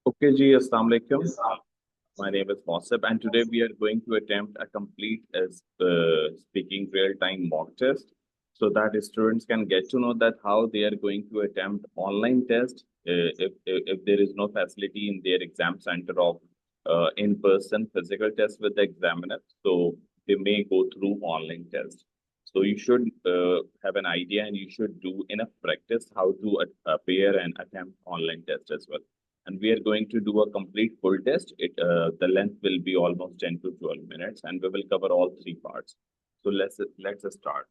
Okay, ji, Assalamu alaikum. My name is Mohsib, and today we are going to attempt a complete speaking real-time mock test, so that students can get to know that how they are going to attempt online test if there is no facility in their exam center of in-person physical test with the examiner. So they may go through online test. So you should have an idea, and you should do enough practice how to appear and attempt online test as well. And we are going to do a complete full test. The length will be almost 10 to 12 minutes, and we will cover all three parts. So let's start.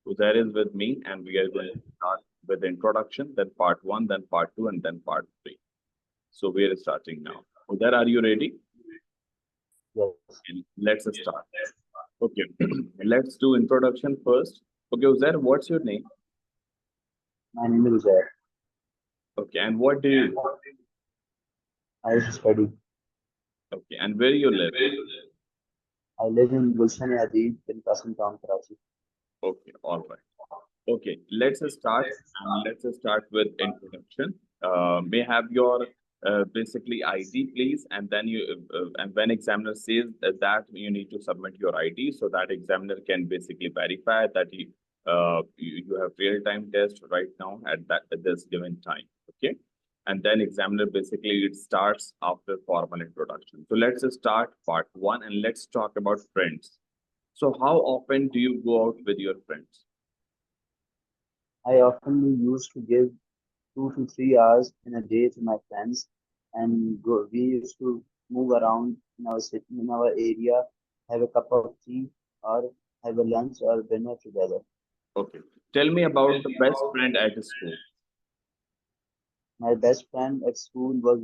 Uzair is with me, and we are going to start with the introduction, then part one, then part two, and then part three. So we are starting now. Uzair, are you ready? Yes, And let's start. Okay, let's do introduction first. Okay, Uzair, what's your name? my name is Uzair. Okay, and what do you do? I study. Okay, and where you live? I live in Gulshan Hadid in Qasim Town, Karachi. Okay, all right. Okay, let's start and let's start with introduction. May I have your basically ID, please, and then and when examiner says that you need to submit your ID, so that examiner can basically verify that you have real time test right now at this given time. Okay, and then examiner basically it starts after formal introduction. So let's start part one and let's talk about friends. So how often do you go out with your friends? I often used to give 2 to 3 hours in a day to my friends, and we used to move around in our city, in our area, have a cup of tea, or have a lunch or dinner together. Okay. Tell me about the best friend at school. My best friend at school was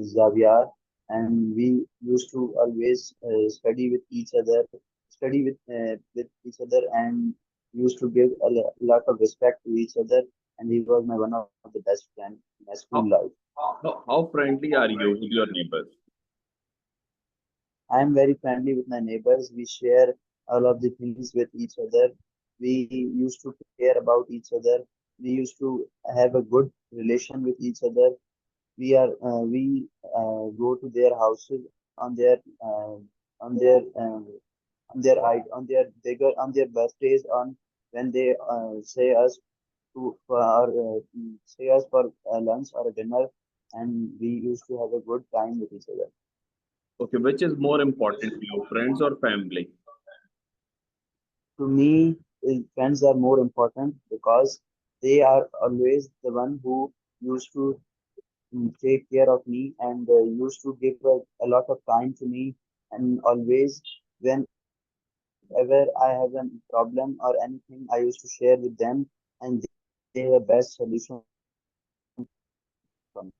Xavier, and we used to always study with each other, with each other, and used to give a lot of respect to each other. And he was my one of the best friends in my school How, life. how friendly are you with your neighbors? I am very friendly with my neighbors. We share all of the things with each other. We used to care about each other. We used to have a good relation with each other. We go to their houses on their on their birthdays on when they say us for lunch or a dinner, and we used to have a good time with each other. Okay, which is more important to you, friends or family? To me, friends are more important because they are always the one who used to take care of me and used to give a lot of time to me, and always whenever I have a problem or anything, I used to share with them, and they have the best solution for me.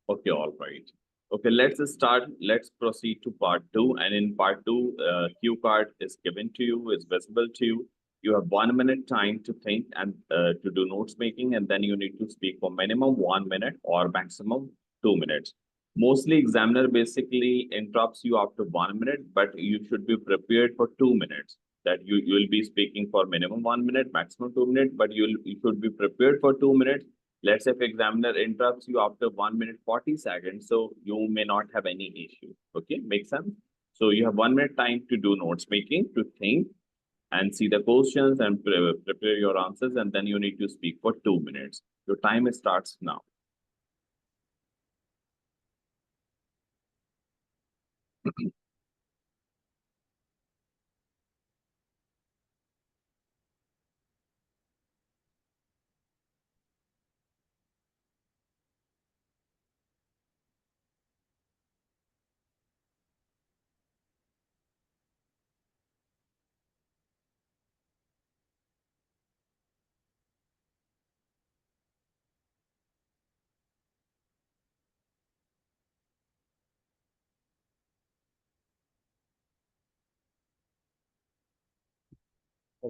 Okay, all right. Okay, let's start. Let's proceed to part two. And in part two, cue card is given to you, is visible to you. You have 1 minute time to think and to do notes making, and then you need to speak for minimum 1 minute or maximum 2 minutes. Mostly, examiner basically interrupts you after 1 minute, but you should be prepared for 2 minutes. That you will be speaking for minimum 1 minute, maximum 2 minutes, but you should be prepared for 2 minutes. Let's say if examiner interrupts you after 1 minute 40 seconds, so you may not have any issue. Okay, make sense? So you have 1 minute time to do notes making, to think and see the questions and prepare your answers, and then you need to speak for 2 minutes. Your time starts now.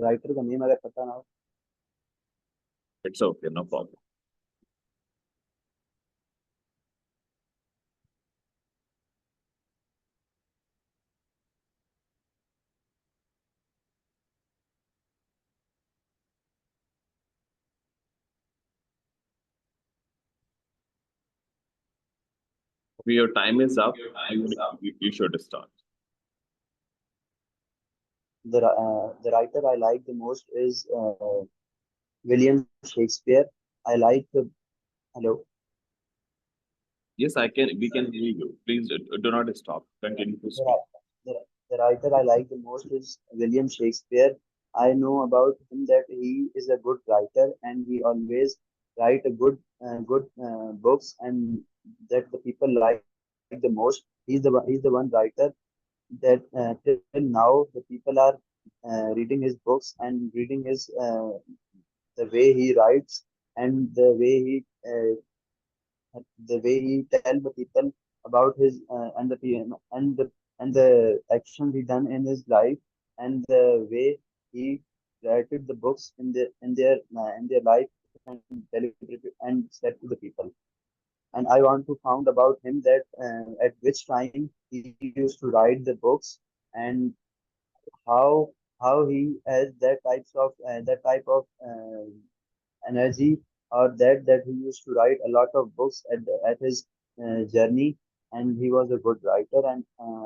Writer का name अगर पता ना हो. It's okay, no problem. Your time is up. You should start. The writer I like the most is William Shakespeare. I like the hello. Yes, I can. We can hear you. Please do not stop. Continue to The, speak. ri- the writer I like the most is William Shakespeare. I know about him that he is a good writer and he always write a good books and that the people like the most. He's the one writer that till now the people are reading his books and reading his the way he writes and the way he tell the people about his and the actions he done in his life and the way he writed the books in their life and delivered it and said to the people. And I want to found about him that at which time he used to write the books and how he has that type of energy or that he used to write a lot of books at his journey and he was a good writer and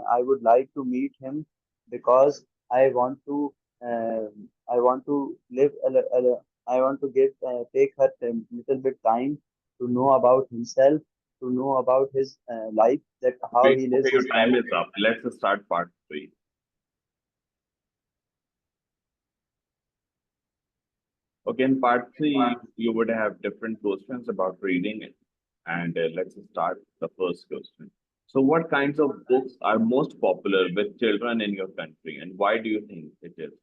I would like to meet him because I want to uh, I want to I want to give take her a little bit time to know about himself, to know about his life, that how Okay, he okay, lives your his time life. is up. Let's start part three. Okay, in part three, you would have different questions about reading it. And let's start the first question. So, what kinds of books are most popular with children in your country, and why do you think it is?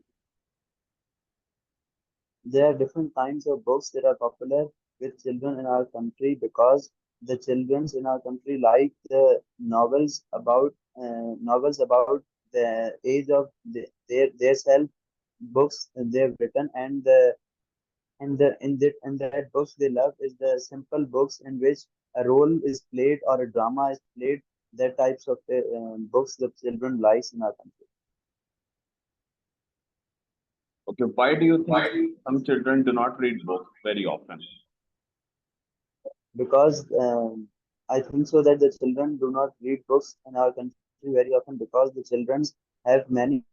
There are different kinds of books that are popular with children in our country because the children in our country like the novels about the age of their self books they've written and that books they love is the simple books in which a role is played or a drama is played. That types of books the children likes in our country. Okay, why do you think some children do not read books very often? Because I think so that the children do not read books in our country very often because the children have many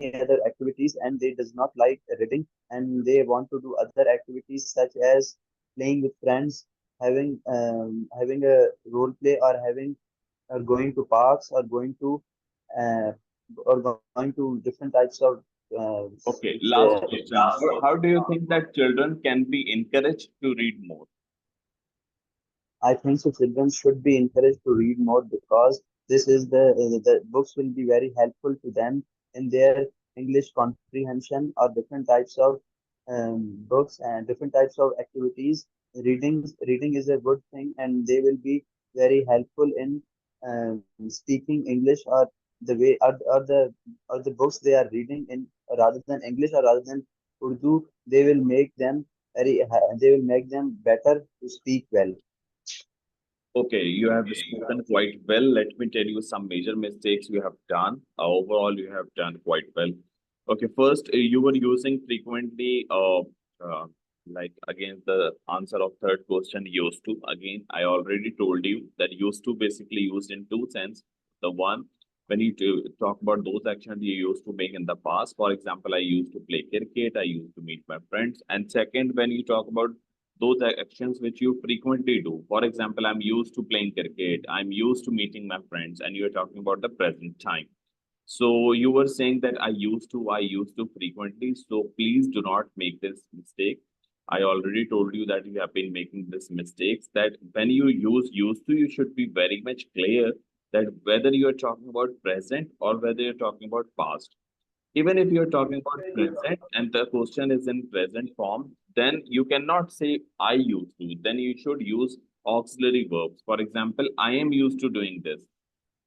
other activities and they does not like reading and they want to do other activities such as playing with friends, having a role play or having or going to parks uh, or going to different types of Okay, the last question. How do you think that children can be encouraged to read more? I think so. Children should be encouraged to read more because this is the books will be very helpful to them in their English comprehension or different types of books and different types of activities. Reading is a good thing, and they will be very helpful in speaking English or the way or the books they are reading in rather than English or rather than Urdu. They will make them they will make them better to speak well. Okay, you have spoken quite well. Let me tell you some major mistakes you have done. Overall, you have done quite well. Okay, first, you were using frequently, like again, the answer of third question, used to. Again, I already told you that used to basically used in two sense. The one, when you talk about those actions you used to make in the past. For example, I used to play cricket, I used to meet my friends. And second, when you talk about those are actions which you frequently do. For example, I'm used to playing cricket, I'm used to meeting my friends, and you're talking about the present time. So you were saying that I used to frequently. So please do not make this mistake. I already told you that you have been making this mistakes. That when you use used to, you should be very much clear that whether you're talking about present or whether you're talking about past. Even if you're talking about present and the question is in present form, then you cannot say I used to. Then you should use auxiliary verbs. For example, I am used to doing this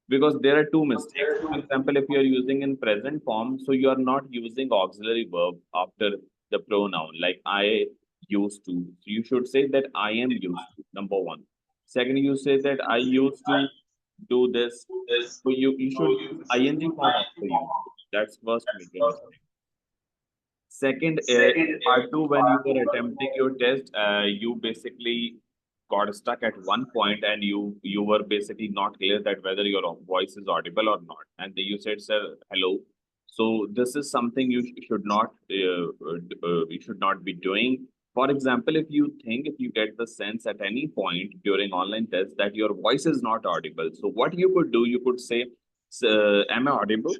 because there are two mistakes. For example, if you are using in present form, so you are not using auxiliary verb after the pronoun like I used to. So you should say that I am used to, number one. Second, you say that I used to do this. So you should use ing form of the used to. That's first major mistake. Second, part two, when you were attempting your test, you basically got stuck at one point and you were basically not clear that whether your voice is audible or not, and then you said, sir, hello. So this is something you should not be doing. For example, if you get the sense at any point during online test that your voice is not audible, so what you could do, you could say, am I audible?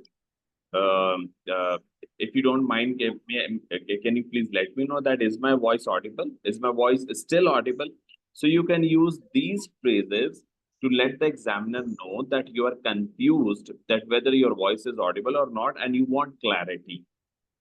Um, uh, if you don't mind, can you please let me know that is my voice audible? Is my voice still audible? So you can use these phrases to let the examiner know that you are confused that whether your voice is audible or not, and you want clarity.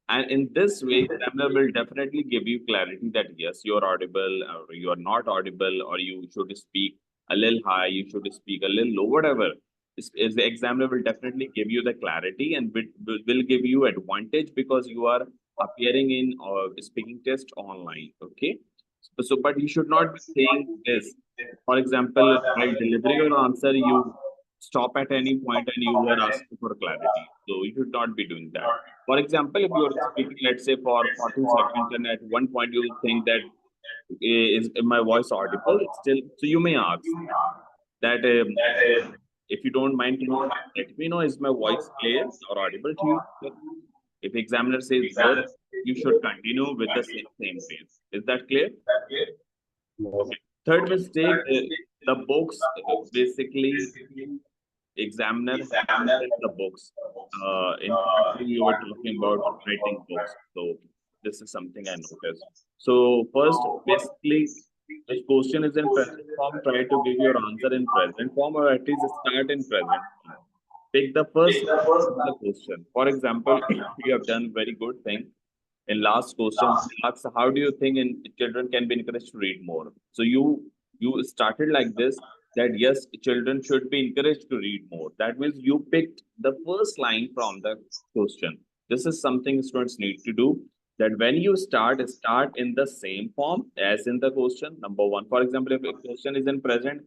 And in this way, examiner will definitely give you clarity that yes, you're audible or you are not audible, or you should speak a little high, you should speak a little low, whatever. Is the examiner will definitely give you the clarity and will give you advantage because you are appearing in speaking test online. Okay. But you should not be saying this. For example, while delivering your answer, you stop at any point and you were asking for clarity. So you should not be doing that. For example, if you are speaking, let's say for 40 seconds, and at one point you think that is my voice audible still? So you may ask that if you don't mind, can you let me know is my voice clear or audible to you? If examiner says yes, you should continue with the same pace. Is that clear? Yes. Okay. Third mistake, the books basically examiner handles the books. In part two, you were talking about writing books. So this is something I noticed. So first, basically, this question is in present form. Try to give your answer in present form, or at least start in present form. Take the first line of the question. For example, you have done very good thing. In last question, asks how do you think children can be encouraged to read more? So you started like this that yes, children should be encouraged to read more. That means you picked the first line from the question. This is something students need to do. That when you start in the same form as in the question. Number one, for example, if a question is in present,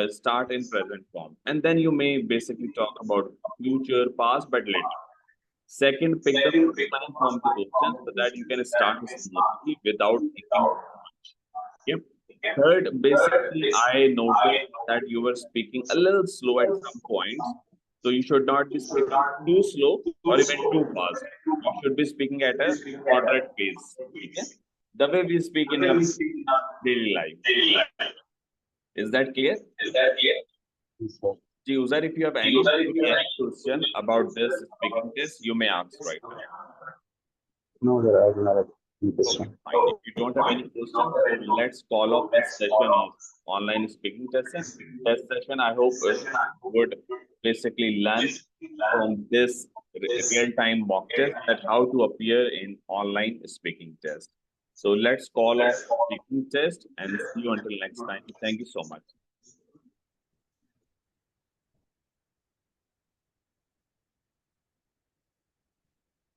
start in present form, and then you may basically talk about future, past, but later. Second, pick the first line from the question so that you can start smoothly without thinking too much. Okay. Third, basically, I noticed that you were speaking a little slow at some points. So you should not be speaking too slow or even too fast. You should be speaking at a moderate pace. Okay. The way we speak in our daily life. Is that clear? Yes, sir. User, if you have any question about this speaking test, you may ask right now. No, sir, I do not have any Okay, question. fine. If you don't have any questions, so let's call off this session of online speaking testing. Test session, I hope would basically learn from this real-time mock test that how to appear in online speaking test. So let's call off speaking test and see you until next time. Thank you so much.